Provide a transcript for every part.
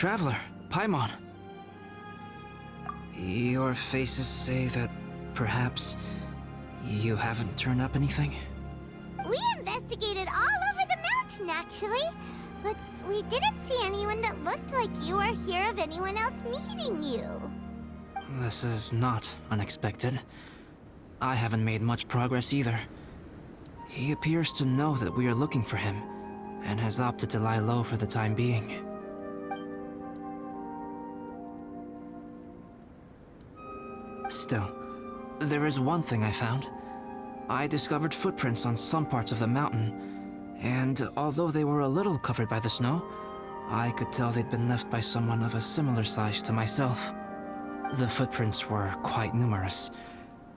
Traveler, Paimon. Your faces say that perhaps you haven't turned up anything? We investigated all over the mountain, actually. But we didn't see anyone that looked like you or hear of anyone else meeting you. This is not unexpected. I haven't made much progress either. He appears to know that we are looking for him, and has opted to lie low for the time being. Still, there is one thing I found. I discovered footprints on some parts of the mountain, and although they were a little covered by the snow, I could tell they'd been left by someone of a similar size to myself. The footprints were quite numerous,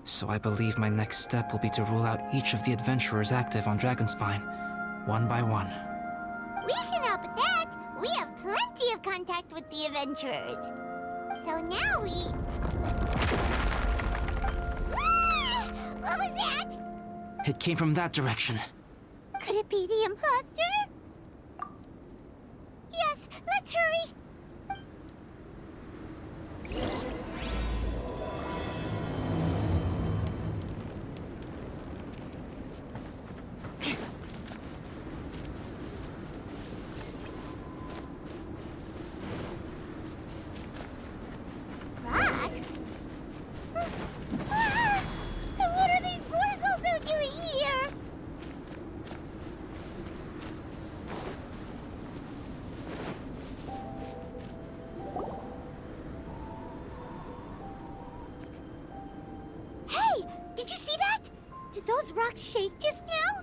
so I believe my next step will be to rule out each of the adventurers active on Dragonspine, one by one. We can help with that. We have plenty of contact with the adventurers. So now we... Ah! What was that? It came from that direction. Could it be the imposter? Yes, let's hurry. Rocks? Ah! What are these boys also doing here? Hey! Did you see that? Did those rocks shake just now?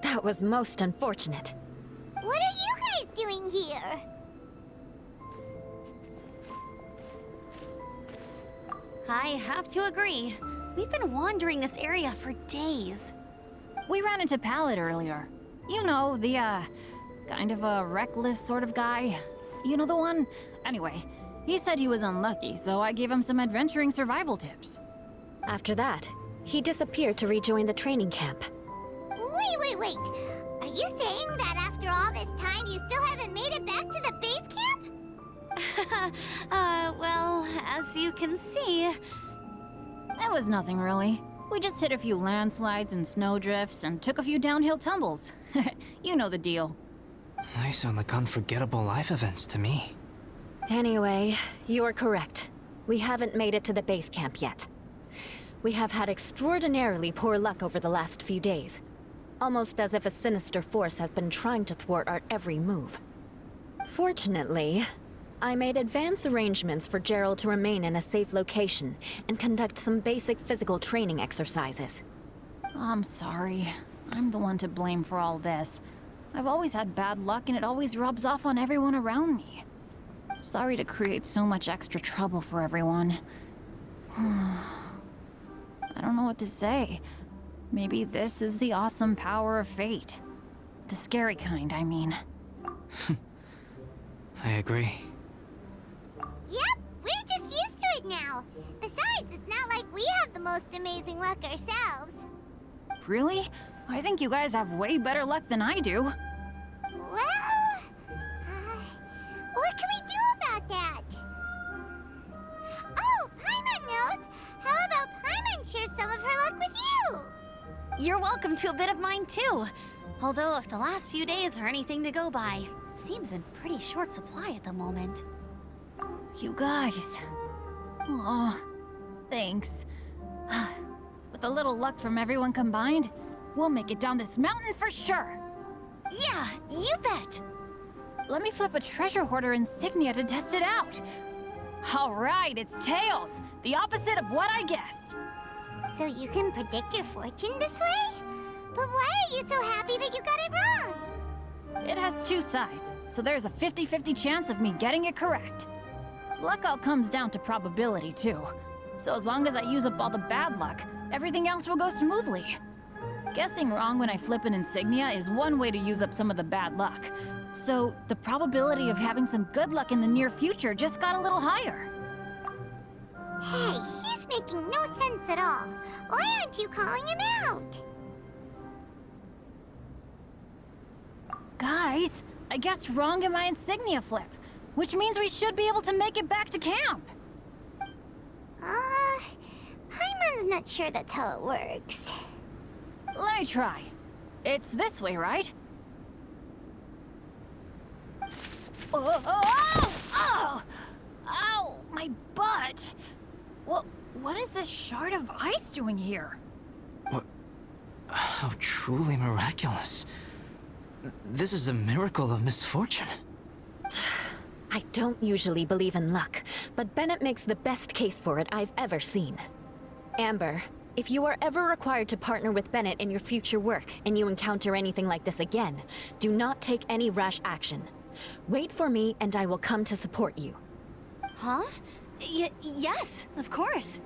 That was most unfortunate. What are you guys doing here? I have to agree. We've been wandering this area for days. We ran into Pallet earlier. You know, the, kind of a reckless sort of guy. You know the one? Anyway, he said he was unlucky, so I gave him some adventuring survival tips. After that, he disappeared to rejoin the training camp. Wait. Are you saying that after all this time you still haven't made it back to the base camp? Well, as you can see... It was nothing really. We just hit a few landslides and snowdrifts and took a few downhill tumbles. You know the deal. They sound like unforgettable life events to me. Anyway, you're correct. We haven't made it to the base camp yet. We have had extraordinarily poor luck over the last few days. Almost as if a sinister force has been trying to thwart our every move. Fortunately, I made advance arrangements for Gerald to remain in a safe location and conduct some basic physical training exercises. I'm sorry. I'm the one to blame for all this. I've always had bad luck and it always rubs off on everyone around me. Sorry to create so much extra trouble for everyone. I don't know what to say. Maybe this is the awesome power of fate. The scary kind, I mean. I agree. Yep, we're just used to it now. Besides, it's not like we have the most amazing luck ourselves. Really? I think you guys have way better luck than I do. Well, what can we do about that? Oh, Paimon knows! How about Paimon share some of her luck with you? You're welcome to a bit of mine too. Although if the last few days are anything to go by, it seems in pretty short supply at the moment. You guys. Aw, thanks. With a little luck from everyone combined, we'll make it down this mountain for sure. Yeah, you bet! Let me flip a treasure hoarder insignia to test it out. All right, it's tails. The opposite of what I guessed. So you can predict your fortune this way? But why are you so happy that you got it wrong? It has two sides, so there's a 50-50 chance of me getting it correct. Luck all comes down to probability, too. So as long as I use up all the bad luck, everything else will go smoothly. Guessing wrong when I flip an insignia is one way to use up some of the bad luck. So the probability of having some good luck in the near future just got a little higher. Hey, he's making no sense at all. Why aren't you calling him out? Guys, I guess wrong in my insignia flip, which means we should be able to make it back to camp. Paimon's not sure that's how it works. Let me try. It's this way, right? Oh, oh, oh, oh! Ow, my butt! What is this shard of ice doing here? What? How truly miraculous. This is a miracle of misfortune. I don't usually believe in luck, but Bennett makes the best case for it I've ever seen. Amber, if you are ever required to partner with Bennett in your future work and you encounter anything like this again, do not take any rash action. Wait for me and I will come to support you. Huh? Yes, of course.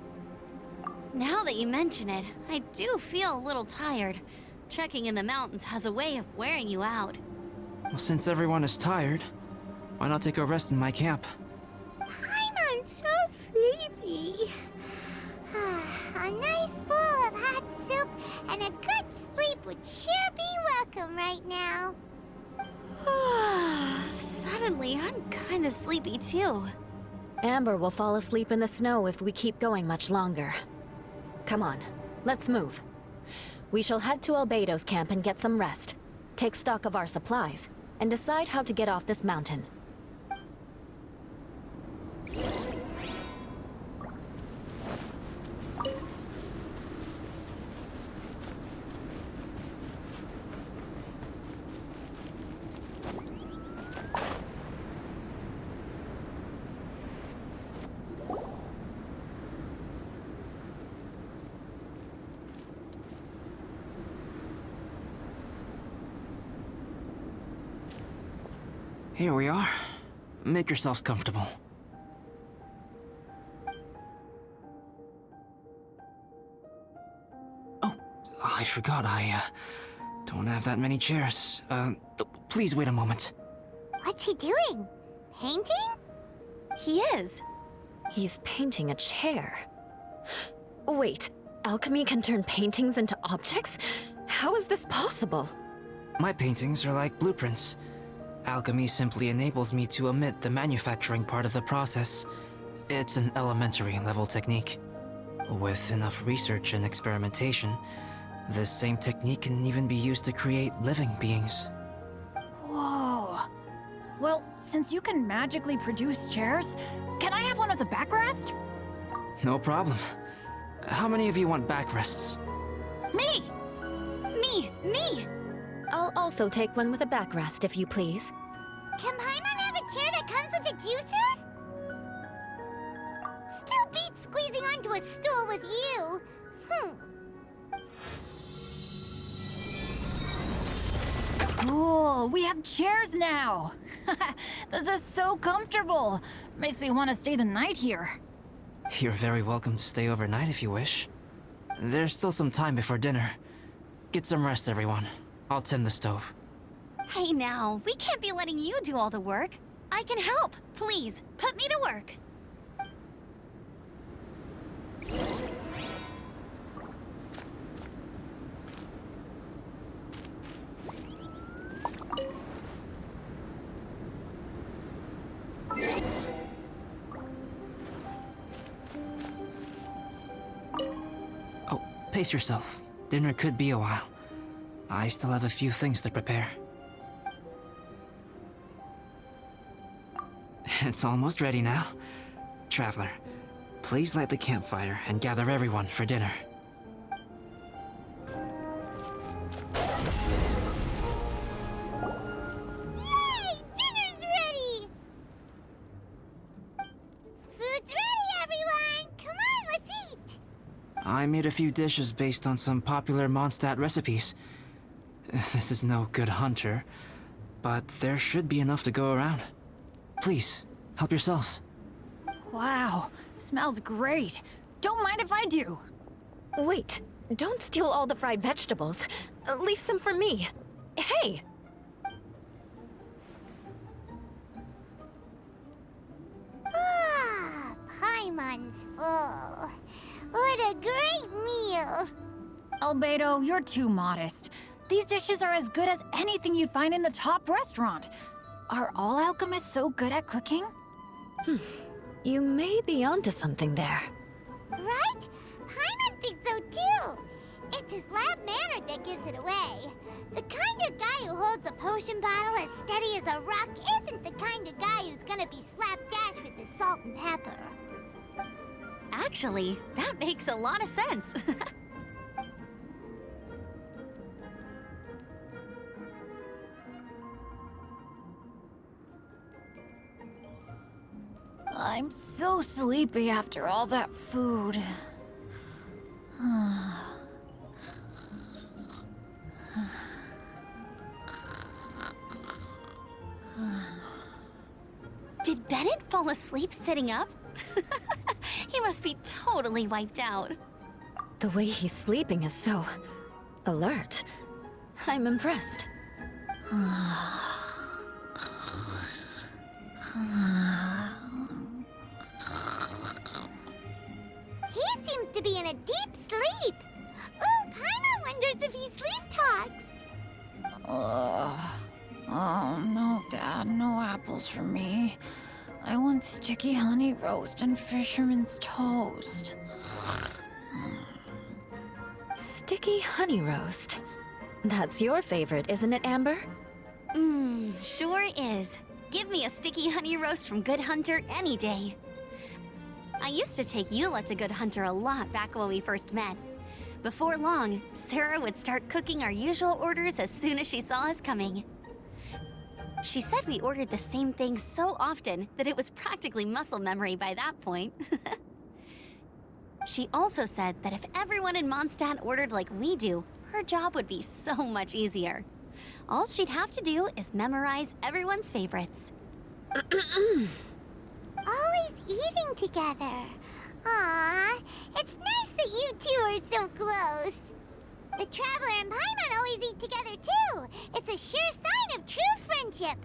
Now that you mention it, I do feel a little tired. Trekking in the mountains has a way of wearing you out. Well, since everyone is tired, why not take a rest in my camp? Paimon's so sleepy. A nice bowl of hot soup and a good sleep would sure be welcome right now. Suddenly, I'm kind of sleepy too. Amber will fall asleep in the snow if we keep going much longer. Come on, let's move. We shall head to Albedo's camp and get some rest, take stock of our supplies, and decide how to get off this mountain. Here we are. Make yourselves comfortable. Oh, I forgot I don't have that many chairs. Please wait a moment. What's he doing? Painting? He is. He's painting a chair. Wait, alchemy can turn paintings into objects? How is this possible? My paintings are like blueprints. Alchemy simply enables me to omit the manufacturing part of the process. It's an elementary level technique. With enough research and experimentation, this same technique can even be used to create living beings. Whoa. Well, since you can magically produce chairs, can I have one with a backrest? No problem. How many of you want backrests? Me! Me! I'll also take one with a backrest, if you please. Can Paimon have a chair that comes with a juicer? Still beats squeezing onto a stool with you. Cool, we have chairs now! This is so comfortable! Makes me want to stay the night here. You're very welcome to stay overnight if you wish. There's still some time before dinner. Get some rest, everyone. I'll tend the stove. Hey now, we can't be letting you do all the work. I can help. Please, put me to work. Oh, pace yourself. Dinner could be a while. I still have a few things to prepare. It's almost ready now. Traveler, please light the campfire and gather everyone for dinner. Yay! Dinner's ready! Food's ready, everyone! Come on, let's eat! I made a few dishes based on some popular Mondstadt recipes. This is no good hunter, but there should be enough to go around. Please, help yourselves. Wow, smells great. Don't mind if I do. Wait, don't steal all the fried vegetables. Leave some for me. Hey! Ah, Paimon's full. What a great meal! Albedo, you're too modest. These dishes are as good as anything you'd find in a top restaurant. Are all alchemists so good at cooking? You may be onto something there. Right? Paimon thinks so too. It's his lab manner that gives it away. The kind of guy who holds a potion bottle as steady as a rock isn't the kind of guy who's gonna be slapdash with his salt and pepper. Actually, that makes a lot of sense. I'm so sleepy after all that food. Did Bennett fall asleep sitting up? He must be totally wiped out. The way he's sleeping is so alert. I'm impressed. He seems to be in a deep sleep. Ooh, Paimon wonders if he sleep talks. Oh, no, Dad, no apples for me. I want sticky honey roast and fisherman's toast. Sticky honey roast. That's your favorite, isn't it, Amber? Sure is. Give me a sticky honey roast from Good Hunter any day. I used to take Eula to Good Hunter a lot back when we first met. Before long, Sarah would start cooking our usual orders as soon as she saw us coming. She said we ordered the same thing so often that it was practically muscle memory by that point. She also said that if everyone in Mondstadt ordered like we do, her job would be so much easier. All she'd have to do is memorize everyone's favorites. Always eating together. Aww, it's nice that you two are so close. The Traveler and Paimon always eat together too. It's a sure sign of true friendship.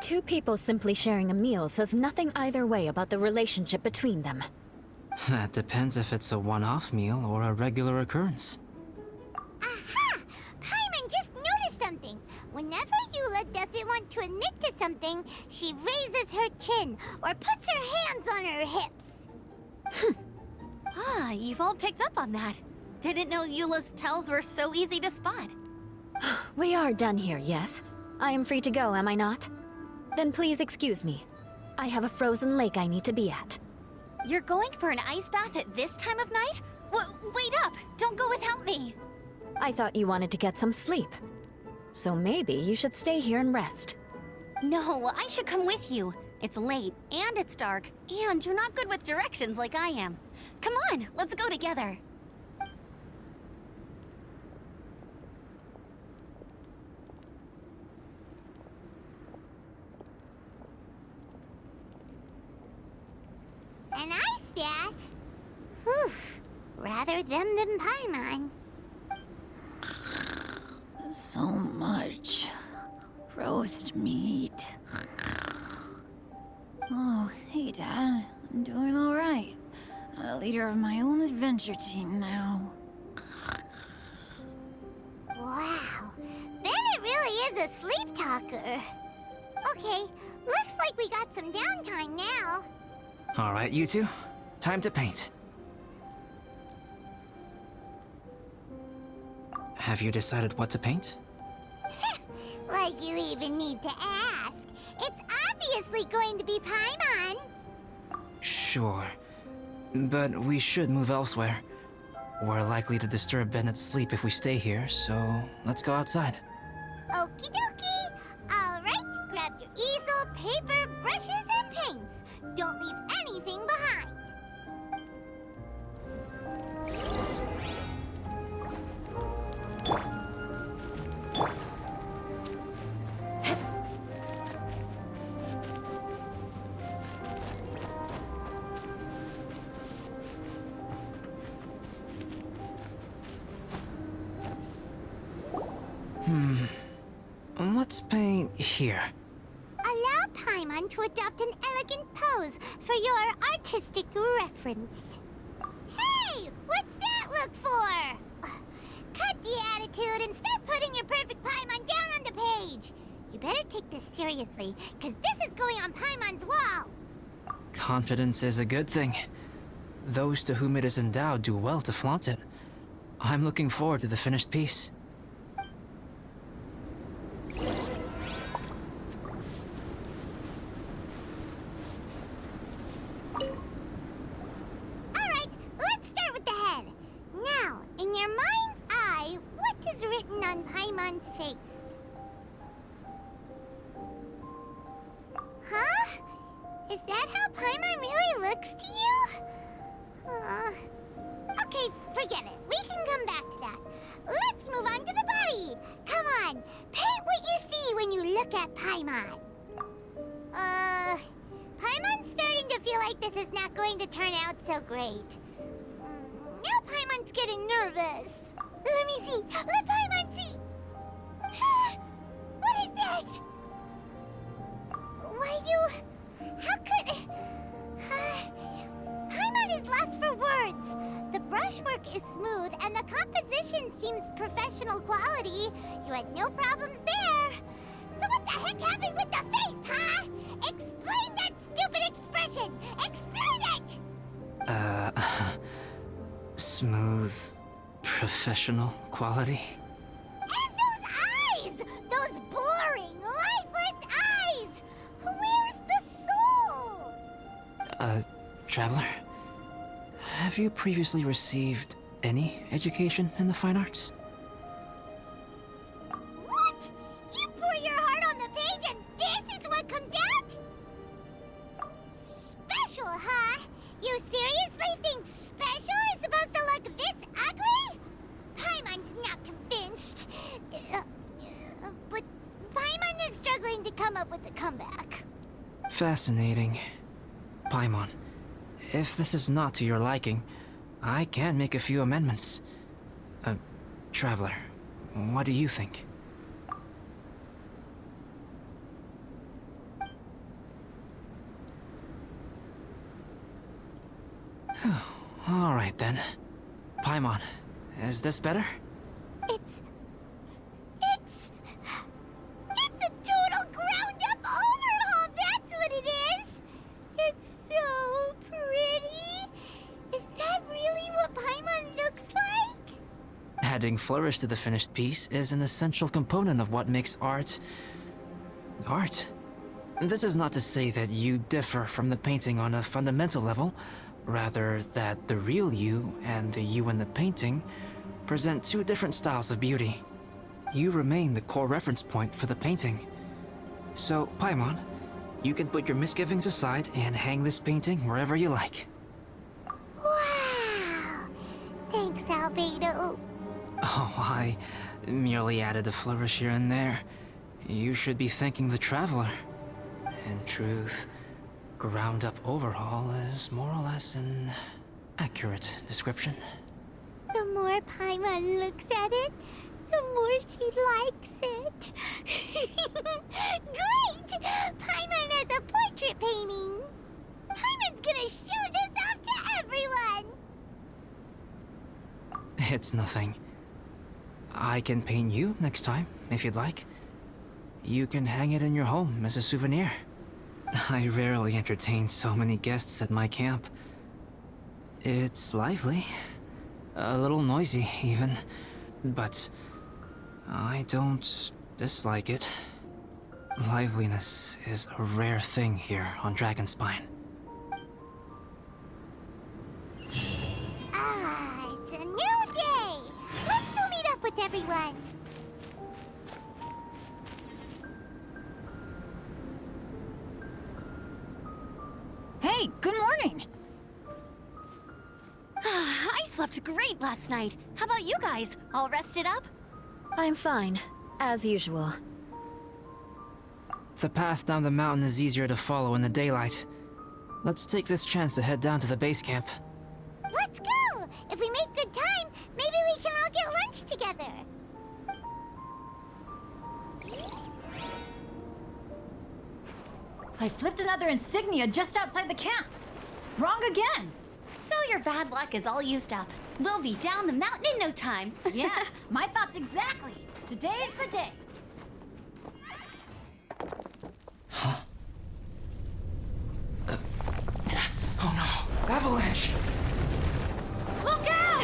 Two people simply sharing a meal says nothing either way about the relationship between them. That depends if it's a one-off meal or a regular occurrence. Aha! Paimon just noticed something. Whenever Eula doesn't want to admit to something, she raises her chin or puts her hands on her hips. Ah, you've all picked up on that. Didn't know Eula's tells were so easy to spot. We are done here, yes? I am free to go, am I not? Then please excuse me. I have a frozen lake I need to be at. You're going for an ice bath at this time of night? Wait up! Don't go without me! I thought you wanted to get some sleep. So maybe you should stay here and rest. No, I should come with you. It's late, and it's dark, and you're not good with directions like I am. Come on, let's go together. An ice bath? Whew. Rather them than Paimon. So much roast meat. Oh, hey, Dad. I'm doing all right. I'm the leader of my own adventure team now. Wow. Bennett really is a sleep talker. Okay, looks like we got some downtime now. All right, you two. Time to paint. Have you decided what to paint? Like you even need to ask. It's obviously going to be Paimon. Sure. But we should move elsewhere. We're likely to disturb Bennett's sleep if we stay here, so let's go outside. Okie dokie. All right, grab your easel, paper, brushes, and paints. Don't leave anything behind. Let's paint here. Allow Paimon to adopt an elegant pose for your artistic reference. Hey, what's that look for? Cut the attitude and start putting putting your perfect Paimon down on the page! You better take this seriously, because this is going on Paimon's wall! Confidence is a good thing. Those to whom it is endowed do well to flaunt it. I'm looking forward to the finished piece. Alright, let's start with the head. Now, in your mind's eye, what is written on Paimon's face? Huh? Is that how Paimon really looks to you? Okay, forget it. We can come back to that. Let's move on to the body. Come on, paint what you see when you look at Paimon. Paimon's starting to feel like this is not going to turn out so great. Now Paimon's getting nervous. Let me see. Let Paimon see. What is that? Why you... How could... Paimon is lost for words. The brushwork is smooth and the composition seems professional quality. You had no problems there. So what the heck happened with the face, huh? Explain that stupid expression! Explain it! Smooth, professional quality? And those eyes! Those boring, lifeless eyes! Where's the soul? Traveler? Have you previously received any education in the fine arts? What? You pour your heart on the page and this is what comes out? Special, huh? You seriously think special is supposed to look this ugly? Paimon's not convinced. But Paimon is struggling to come up with a comeback. Fascinating. Paimon, if this is not to your liking, I can make a few amendments. Traveler, what do you think? All right then. Paimon, is this better? It's a total ground-up overhaul, that's what it is! It's so pretty! Is that really what Paimon looks like? Adding flourish to the finished piece is an essential component of what makes art... art. This is not to say that you differ from the painting on a fundamental level, rather that the real you and the you in the painting present two different styles of beauty. You remain the core reference point for the painting. So, Paimon, you can put your misgivings aside and hang this painting wherever you like. Wow! Thanks, Albedo. Oh, I merely added a flourish here and there. You should be thanking the Traveler. In truth, ground-up overhaul is more or less an accurate description. The more Paimon looks at it, the more she likes it. Great! Paimon has a portrait painting! Paimon's gonna show this off to everyone! It's nothing. I can paint you next time, if you'd like. You can hang it in your home as a souvenir. I rarely entertain so many guests at my camp. It's lively. A little noisy, even. But I don't dislike it. Liveliness is a rare thing here on Dragonspine. Ah, it's a new day! Let's go meet up with everyone! Hey, good morning! I slept great last night. How about you guys? All rested up? I'm fine, as usual. The path down the mountain is easier to follow in the daylight. Let's take this chance to head down to the base camp. Let's go! If we make good time, maybe we can all get lunch together. I flipped another insignia just outside the camp. Wrong again. So your bad luck is all used up. We'll be down the mountain in no time. Yeah, my thoughts exactly. Today's the day. Oh no! Avalanche! Look out!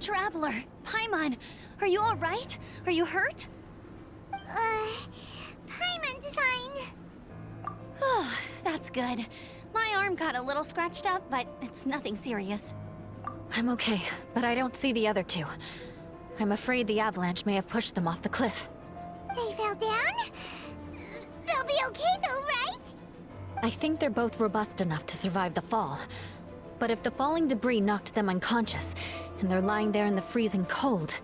Traveler, Paimon, are you all right? Are you hurt? Paimon's fine. Oh, that's good. My arm got a little scratched up, but it's nothing serious. I'm okay, but I don't see the other two. I'm afraid the avalanche may have pushed them off the cliff. They fell down? They'll be okay though, right? I think they're both robust enough to survive the fall. But if the falling debris knocked them unconscious, and they're lying there in the freezing cold,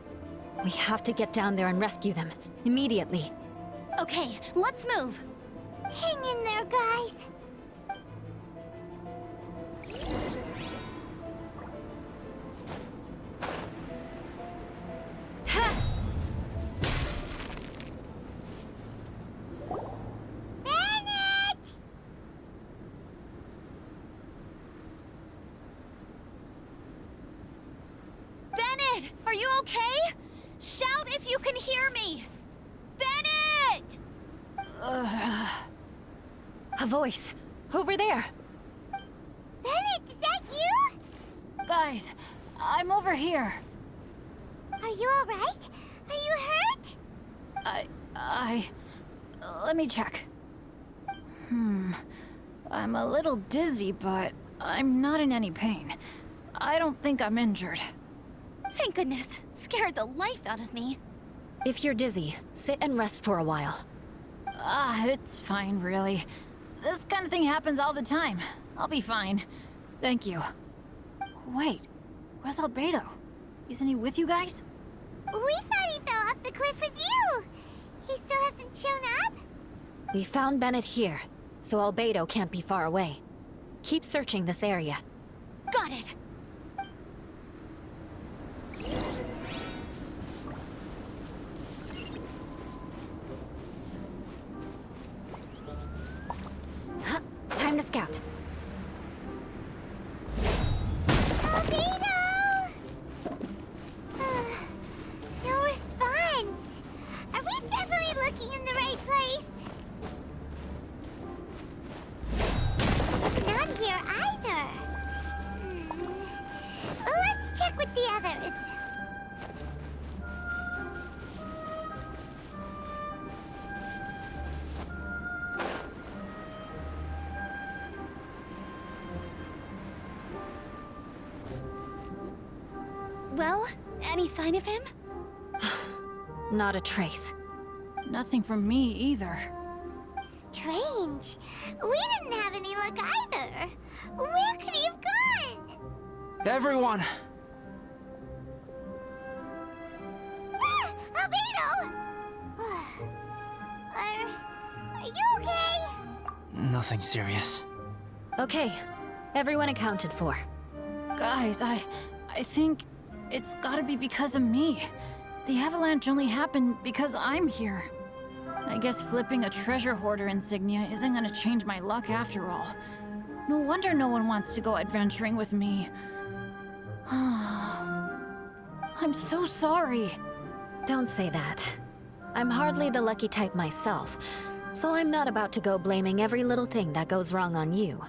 we have to get down there and rescue them, immediately. Okay, let's move. Hang in there, guys. Bennett! Bennett, are you okay? Shout if you can hear me! Bennett! A voice! Over there! Bennett, is that you? Guys, I'm over here. Are you alright? Are you hurt? Let me check. I'm a little dizzy, but I'm not in any pain. I don't think I'm injured. Thank goodness. Scared the life out of me. If you're dizzy, sit and rest for a while. It's fine, really. This kind of thing happens all the time. I'll be fine. Thank you. Wait, where's Albedo? Isn't he with you guys? We thought he fell off the cliff with you. He still hasn't shown up? We found Bennett here, so Albedo can't be far away. Keep searching this area. Got it. Time to scout. Albedo! No response. Are we definitely looking in the right place? He's not here either. Let's check with the others. Well, any sign of him? Not a trace. Nothing from me either. Strange. We didn't have any luck either. Where could he have gone? Everyone! Ah, Albedo! Are you okay? Nothing serious. Okay, everyone accounted for. Guys, I think it's gotta be because of me. The avalanche only happened because I'm here. I guess flipping a treasure hoarder insignia isn't gonna change my luck after all. No wonder no one wants to go adventuring with me. I'm so sorry. Don't say that. I'm hardly the lucky type myself, so I'm not about to go blaming every little thing that goes wrong on you.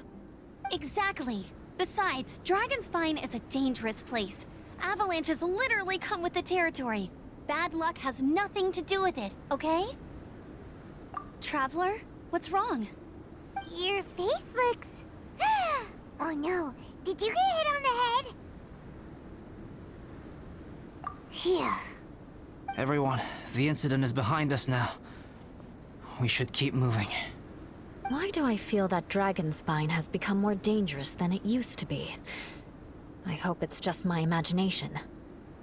Exactly. Besides, Dragonspine is a dangerous place. Avalanches literally come with the territory. Bad luck has nothing to do with it, okay? Traveler, what's wrong? Your face looks... Oh no, did you get hit on the head? Phew. Everyone, the incident is behind us now. We should keep moving. Why do I feel that Dragonspine has become more dangerous than it used to be? I hope it's just my imagination.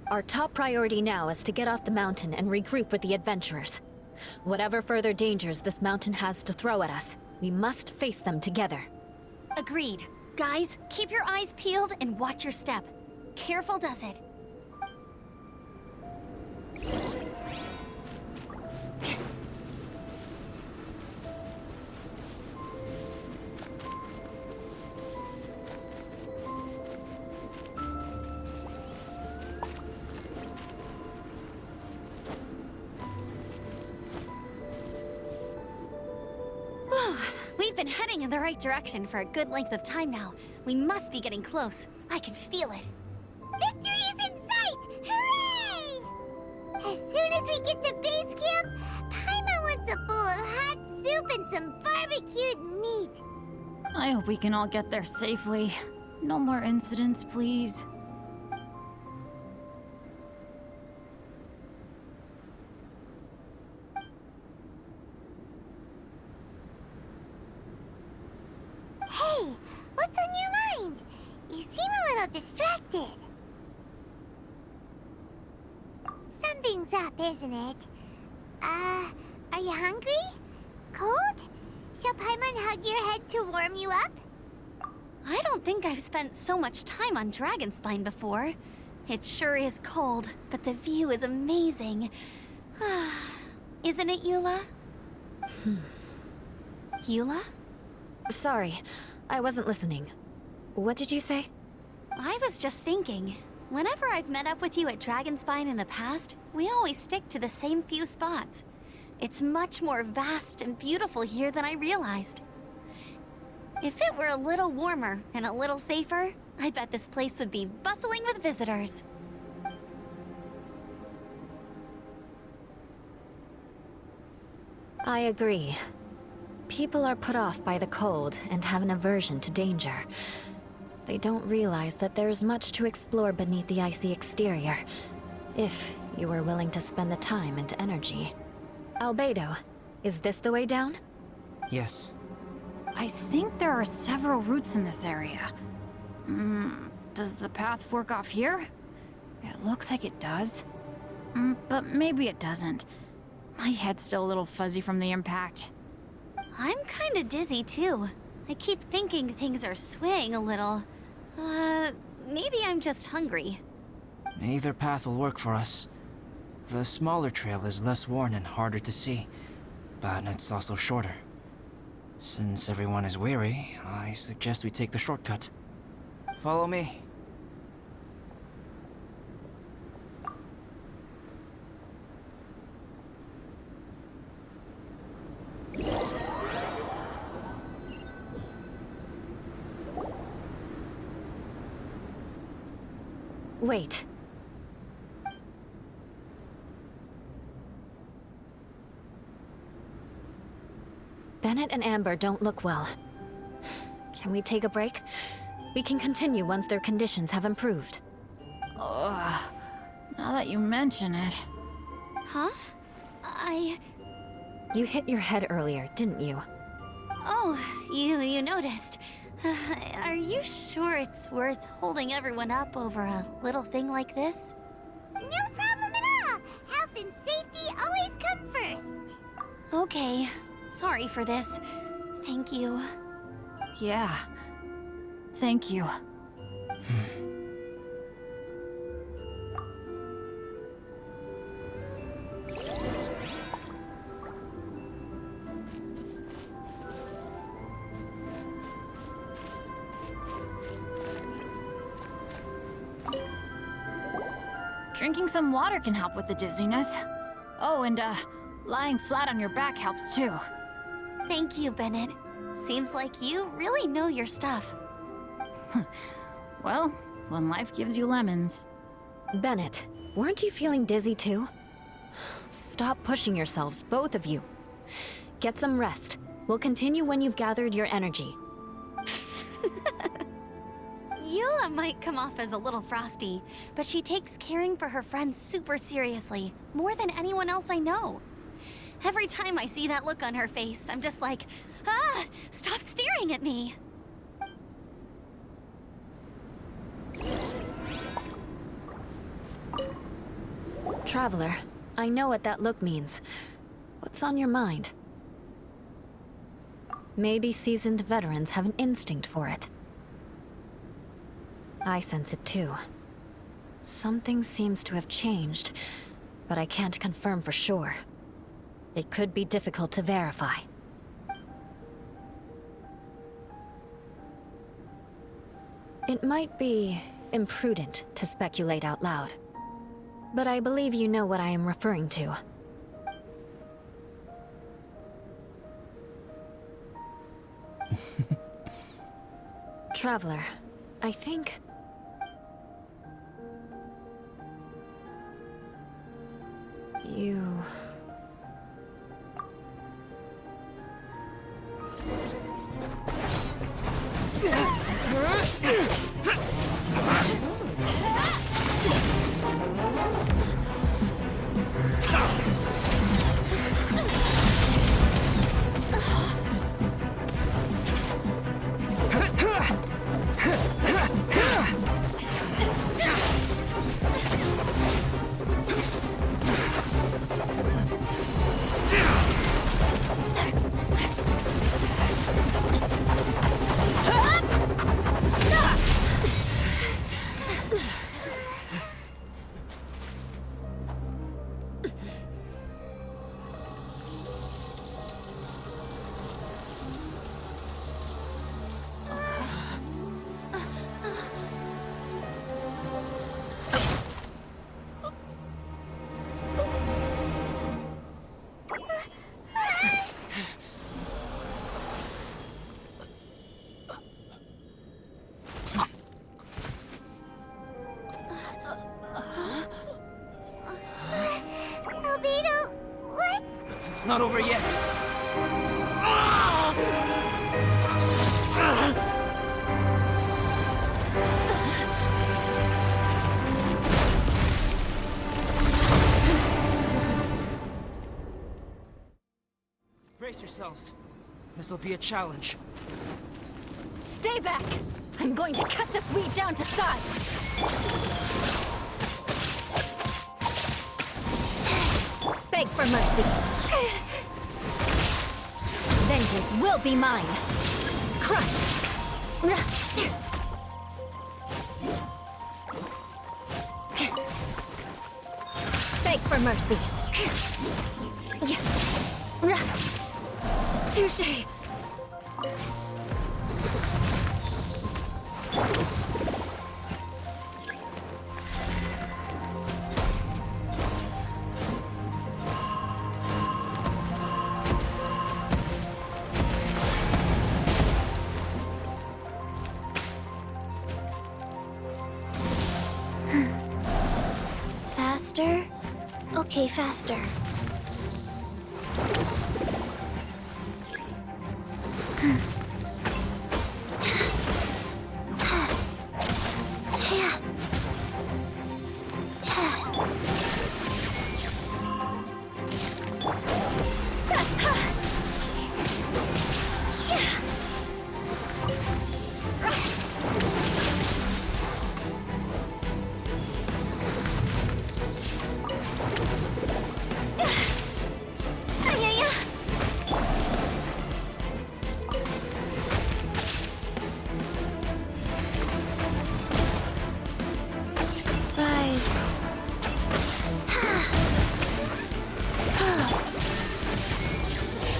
Our top priority now is to get off the mountain and regroup with the adventurers. Whatever further dangers this mountain has to throw at us, We must face them together. Agreed. Guys, keep your eyes peeled and watch your step. Careful does it. We've been heading in the right direction for a good length of time now. We must be getting close. I can feel it. Victory is in sight! Hooray! As soon as we get to base camp, Paimon wants a bowl of hot soup and some barbecued meat. I hope we can all get there safely. No more incidents, please. Hey, what's on your mind? You seem a little distracted. Something's up, isn't it? Are you hungry? Cold? Shall Paimon hug your head to warm you up? I don't think I've spent so much time on Dragonspine before. It sure is cold, but the view is amazing. Isn't it, Eula? Eula? Sorry, I wasn't listening. What did you say? I was just thinking. Whenever I've met up with you at Dragonspine in the past, we always stick to the same few spots. It's much more vast and beautiful here than I realized. If it were a little warmer and a little safer, I bet this place would be bustling with visitors. I agree. People are put off by the cold and have an aversion to danger. They don't realize that there's much to explore beneath the icy exterior, if you were willing to spend the time and energy. Albedo, is this the way down? Yes. I think there are several routes in this area. Does the path fork off here? It looks like it does. But maybe it doesn't. My head's still a little fuzzy from the impact. I'm kinda dizzy too. I keep thinking things are swaying a little. Maybe I'm just hungry. Either path will work for us. The smaller trail is less worn and harder to see, but it's also shorter. Since everyone is weary, I suggest we take the shortcut. Follow me. Wait. Bennett and Amber don't look well. Can we take a break? We can continue once their conditions have improved. Ugh. Now that you mention it. Huh? You hit your head earlier, didn't you? Oh, you noticed. Are you sure it's worth holding everyone up over a little thing like this? No problem at all! Health and safety always come first! Okay. Sorry for this. Thank you. Yeah. Thank you. Drinking some water can help with the dizziness. Oh, and lying flat on your back helps too. Thank you, Bennett. Seems like you really know your stuff. Well, when life gives you lemons. Bennett, weren't you feeling dizzy too? Stop pushing yourselves, both of you. Get some rest. We'll continue when you've gathered your energy. Eula might come off as a little frosty, but she takes caring for her friends super seriously, more than anyone else I know. Every time I see that look on her face, I'm just like, stop staring at me! Traveler, I know what that look means. What's on your mind? Maybe seasoned veterans have an instinct for it. I sense it too. Something seems to have changed, but I can't confirm for sure. It could be difficult to verify. It might be imprudent to speculate out loud, but I believe you know what I am referring to. Traveler, I think... you... Albedo, what's... It's not over yet. Brace yourselves. This'll be a challenge. Stay back! I'm going to cut this weed down to size! Beg for mercy. Vengeance will be mine. Crush! Beg for mercy. Touché! Faster? Okay, faster.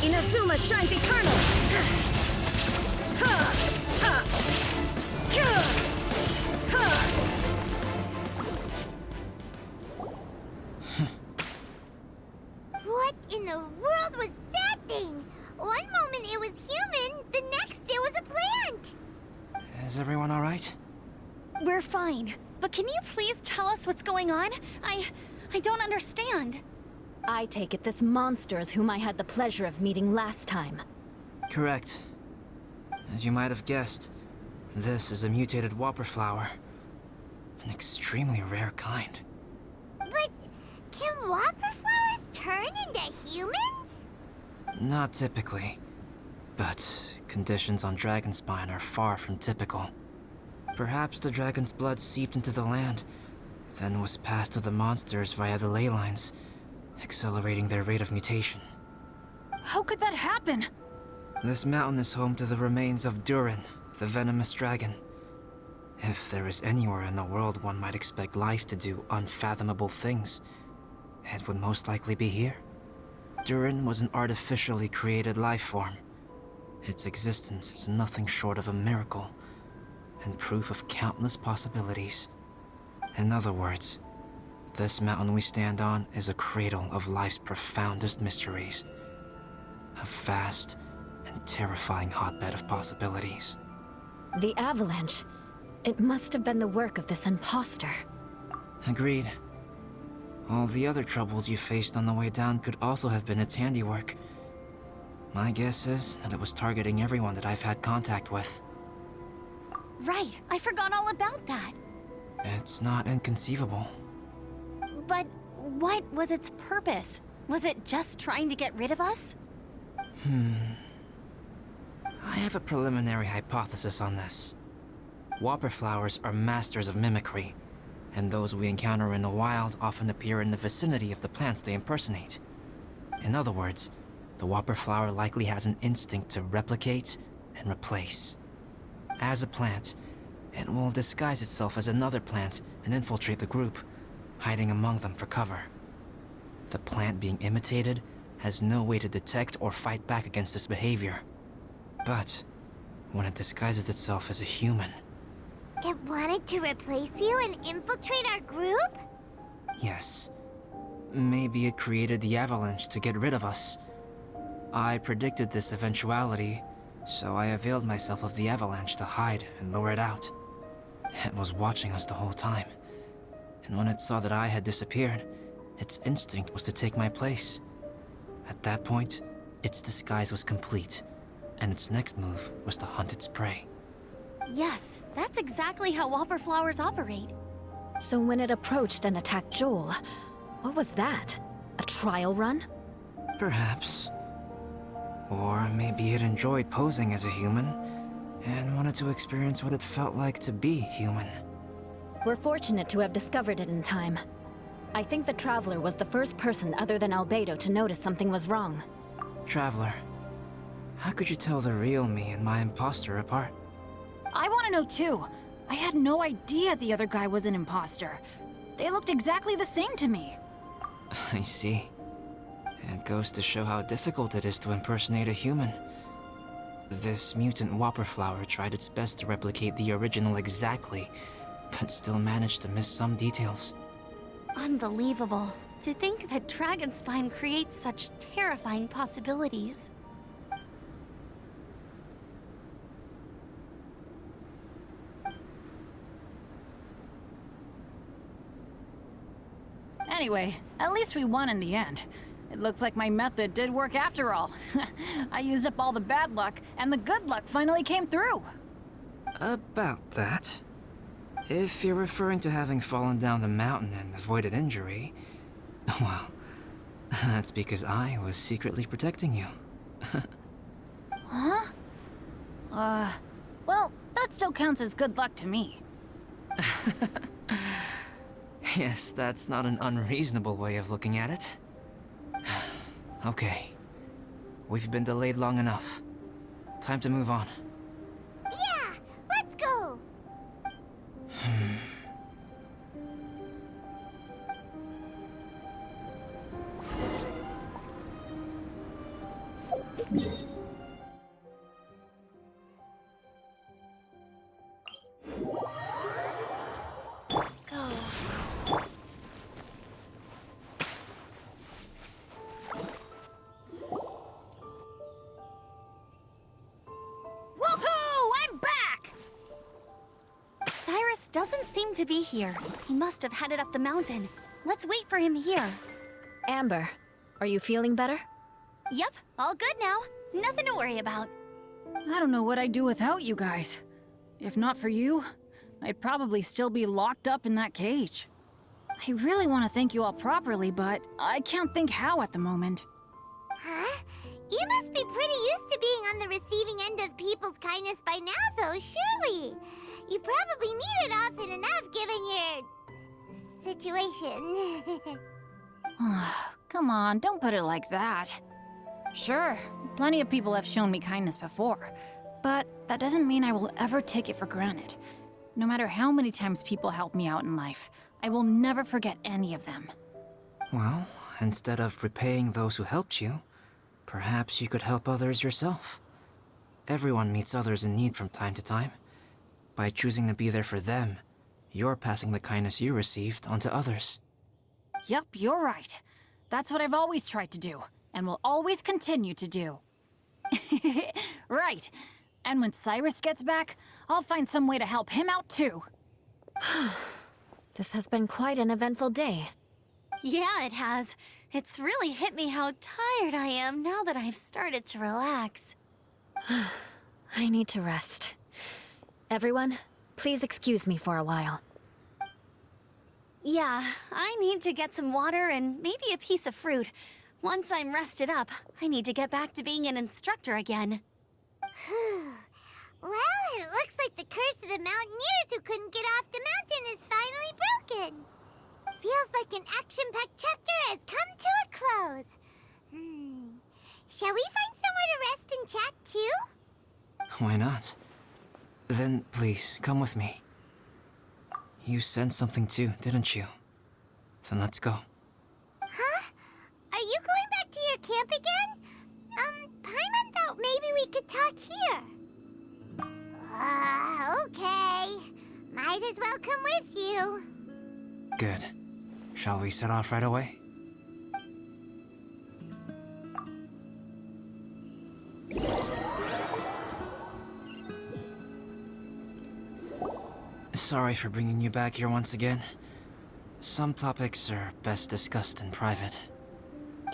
Inazuma shines eternal! What in the world was that thing? One moment it was human, the next it was a plant! Is everyone all right? We're fine. But can you please tell us what's going on? I don't understand. I take it this monster is whom I had the pleasure of meeting last time. Correct. As you might have guessed, this is a mutated whopper flower. An extremely rare kind. But can whopper flowers turn into humans? Not typically. But conditions on Dragonspine are far from typical. Perhaps the dragon's blood seeped into the land, then was passed to the monsters via the ley lines, accelerating their rate of mutation. How could that happen? This mountain is home to the remains of Durin, the venomous dragon. If there is anywhere in the world one might expect life to do unfathomable things, it would most likely be here. Durin was an artificially created life form. Its existence is nothing short of a miracle, and proof of countless possibilities. In other words, this mountain we stand on is a cradle of life's profoundest mysteries. A vast and terrifying hotbed of possibilities. The avalanche. It must have been the work of this imposter. Agreed. All the other troubles you faced on the way down could also have been its handiwork. My guess is that it was targeting everyone that I've had contact with. Right, I forgot all about that. It's not inconceivable. But what was its purpose? Was it just trying to get rid of us? I have a preliminary hypothesis on this. Whopper flowers are masters of mimicry, and those we encounter in the wild often appear in the vicinity of the plants they impersonate. In other words, the whopper flower likely has an instinct to replicate and replace. As a plant, it will disguise itself as another plant and infiltrate the group, hiding among them for cover. The plant being imitated has no way to detect or fight back against this behavior. But when it disguises itself as a human... It wanted to replace you and infiltrate our group? Yes. Maybe it created the avalanche to get rid of us. I predicted this eventuality, so I availed myself of the avalanche to hide and lure it out. It was watching us the whole time. And when it saw that I had disappeared, its instinct was to take my place. At that point, its disguise was complete, and its next move was to hunt its prey. Yes, that's exactly how whopper flowers operate. So when it approached and attacked Joel, what was that? A trial run? Perhaps. Or maybe it enjoyed posing as a human, and wanted to experience what it felt like to be human. We're fortunate to have discovered it in time. I think the Traveler was the first person other than Albedo to notice something was wrong. Traveler, how could you tell the real me and my imposter apart? I want to know too. I had no idea the other guy was an imposter. They looked exactly the same to me. I see. It goes to show how difficult it is to impersonate a human. This mutant whopper flower tried its best to replicate the original exactly, but still managed to miss some details. Unbelievable. To think that Dragonspine creates such terrifying possibilities. Anyway, at least we won in the end. It looks like my method did work after all. I used up all the bad luck, and the good luck finally came through. About that. If you're referring to having fallen down the mountain and avoided injury, well, that's because I was secretly protecting you. Huh? Well, that still counts as good luck to me. Yes, that's not an unreasonable way of looking at it. Okay. We've been delayed long enough. Time to move on. Yeah, let's go! Woohoo! I'm back! Cyrus doesn't seem to be here. He must have headed up the mountain. Let's wait for him here. Amber, are you feeling better? Yep, all good now. Nothing to worry about. I don't know what I'd do without you guys. If not for you, I'd probably still be locked up in that cage. I really want to thank you all properly, but I can't think how at the moment. Huh? You must be pretty used to being on the receiving end of people's kindness by now, though, surely. You probably need it often enough, given your... situation. Come on, don't put it like that. Sure, plenty of people have shown me kindness before, but that doesn't mean I will ever take it for granted. No matter how many times people help me out in life, I will never forget any of them. Well, instead of repaying those who helped you, perhaps you could help others yourself. Everyone meets others in need from time to time. By choosing to be there for them, you're passing the kindness you received onto others. Yep, you're right. That's what I've always tried to do, and will always continue to do. Right. And when Cyrus gets back, I'll find some way to help him out too. This has been quite an eventful day. Yeah, it has. It's really hit me how tired I am now that I've started to relax. I need to rest. Everyone, please excuse me for a while. Yeah, I need to get some water and maybe a piece of fruit. Once I'm rested up, I need to get back to being an instructor again. Well, it looks like the curse of the mountaineers who couldn't get off the mountain is finally broken. Feels like an action-packed chapter has come to a close. Shall we find somewhere to rest and chat too? Why not? Then please, come with me. You sensed something too, didn't you? Then let's go. Huh? Are you going back to your camp again? Paimon thought maybe we could talk here. Okay. Might as well come with you. Good. Shall we set off right away? Sorry for bringing you back here once again. Some topics are best discussed in private.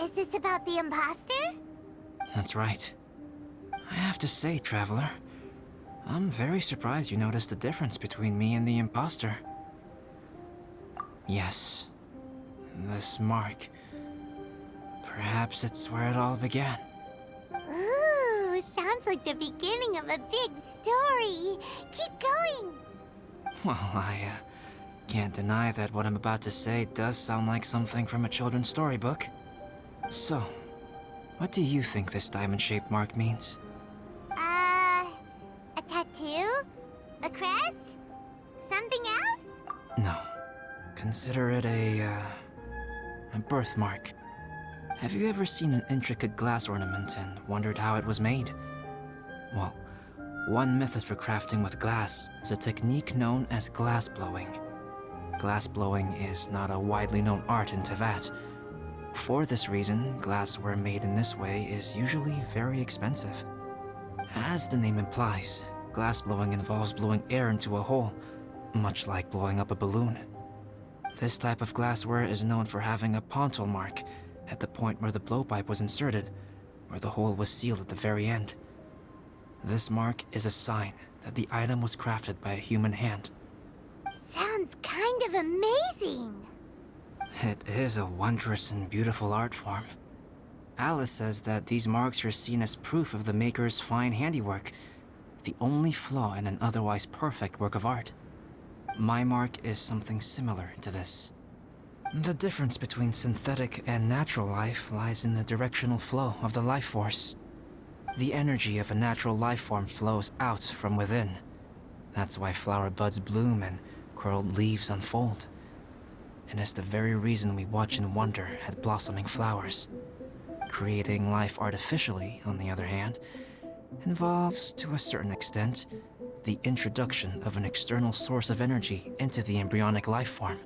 Is this about the imposter? That's right. I have to say, Traveler, I'm very surprised you noticed the difference between me and the imposter. Yes, this mark. Perhaps it's where it all began. Ooh, sounds like the beginning of a big story. Keep going. Well, I can't deny that what I'm about to say does sound like something from a children's storybook. So, what do you think this diamond-shaped mark means? A tattoo? A crest? Something else? No. Consider it a birthmark. Have you ever seen an intricate glass ornament and wondered how it was made? Well, one method for crafting with glass is a technique known as glass blowing. Glass blowing is not a widely known art in Teyvat. For this reason, glassware made in this way is usually very expensive. As the name implies, glass blowing involves blowing air into a hole, much like blowing up a balloon. This type of glassware is known for having a pontal mark at the point where the blowpipe was inserted, where the hole was sealed at the very end. This mark is a sign that the item was crafted by a human hand. Sounds kind of amazing. It is a wondrous and beautiful art form. Alice says that these marks are seen as proof of the maker's fine handiwork, the only flaw in an otherwise perfect work of art. My mark is something similar to this. The difference between synthetic and natural life lies in the directional flow of the life force. The energy of a natural life form flows out from within. That's why flower buds bloom and curled leaves unfold. And it's the very reason we watch and wonder at blossoming flowers. Creating life artificially, on the other hand, involves, to a certain extent, the introduction of an external source of energy into the embryonic life form.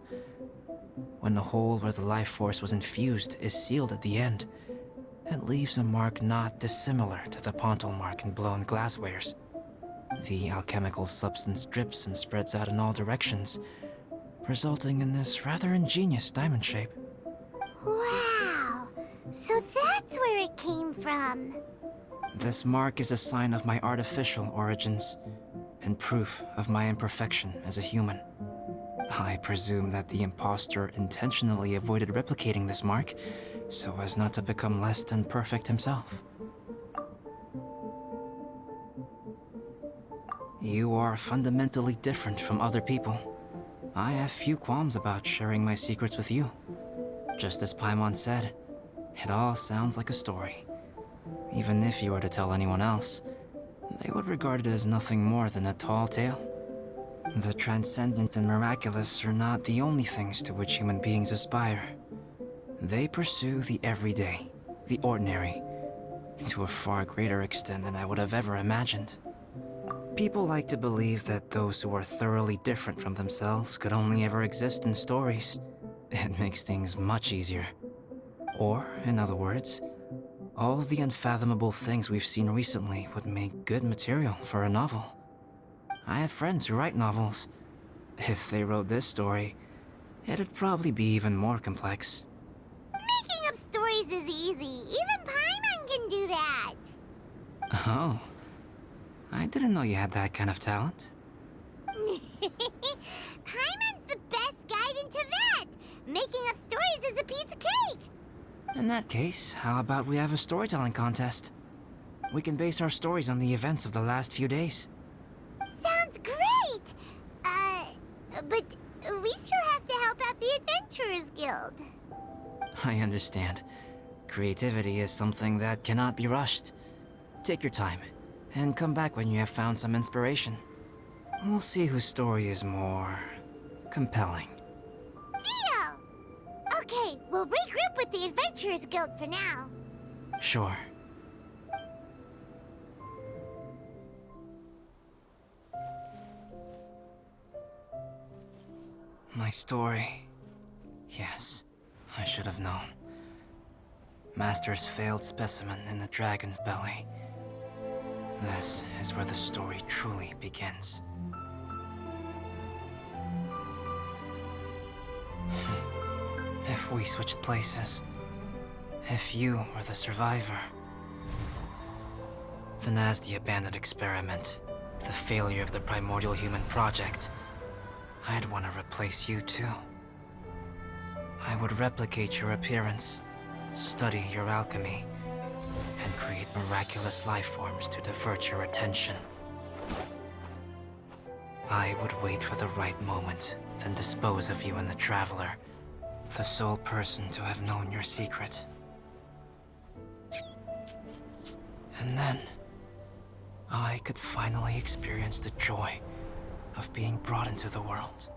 When the hole where the life force was infused is sealed at the end, it leaves a mark not dissimilar to the pontal mark in blown glasswares. The alchemical substance drips and spreads out in all directions, resulting in this rather ingenious diamond shape. Wow, so that's where it came from. This mark is a sign of my artificial origins, and proof of my imperfection as a human. I presume that the imposter intentionally avoided replicating this mark, so as not to become less than perfect himself. You are fundamentally different from other people. I have few qualms about sharing my secrets with you. Just as Paimon said, it all sounds like a story. Even if you were to tell anyone else, they would regard it as nothing more than a tall tale. The transcendent and miraculous are not the only things to which human beings aspire. They pursue the everyday, the ordinary, to a far greater extent than I would have ever imagined. People like to believe that those who are thoroughly different from themselves could only ever exist in stories. It makes things much easier. Or, in other words, all the unfathomable things we've seen recently would make good material for a novel. I have friends who write novels. If they wrote this story, it'd probably be even more complex. Making up stories is easy. Even Paimon can do that. Oh. I didn't know you had that kind of talent. Paimon's the best guide into that. Making up stories is a piece of cake. In that case, how about we have a storytelling contest? We can base our stories on the events of the last few days. Sounds great. But we still have to help out the Adventurers Guild. I understand. Creativity is something that cannot be rushed. Take your time, and come back when you have found some inspiration. We'll see whose story is more compelling. Deal! Okay, we'll regroup with the Adventurers Guild for now. Sure. My story. Yes, I should have known. Master's failed specimen in the dragon's belly. This is where the story truly begins. If we switched places, if you were the survivor, then as the abandoned experiment, the failure of the primordial human project, I'd want to replace you too. I would replicate your appearance, study your alchemy, and create miraculous life forms to divert your attention. I would wait for the right moment, then dispose of you in the Traveler, the sole person to have known your secret. And then, I could finally experience the joy of being brought into the world.